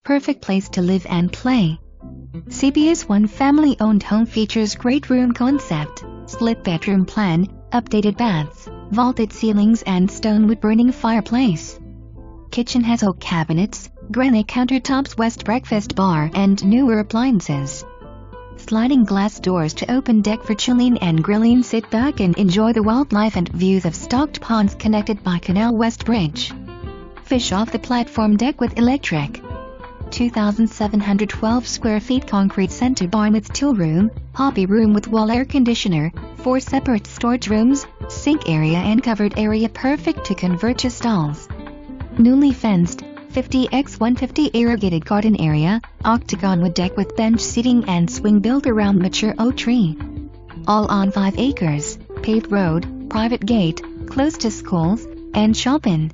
perfect place to live and play. CB's one family-owned home features great room concept, split bedroom plan, updated baths, vaulted ceilings and stone wood-burning fireplace. Kitchen has oak cabinets, granite countertops, west breakfast bar and newer appliances. Sliding glass doors to open deck for chilling and grilling. Sit back and enjoy the wildlife and views of stocked ponds connected by Canal West Bridge. Fish off the platform deck with electric. 2,712 square feet concrete center barn with tool room, hobby room with wall air conditioner, 4 separate storage rooms, sink area and covered area perfect to convert to stalls. Newly fenced, 50x150 irrigated garden area, octagon wood deck with bench seating and swing built around mature oak tree. All on 5 acres, paved road, private gate, close to schools, and shoppin.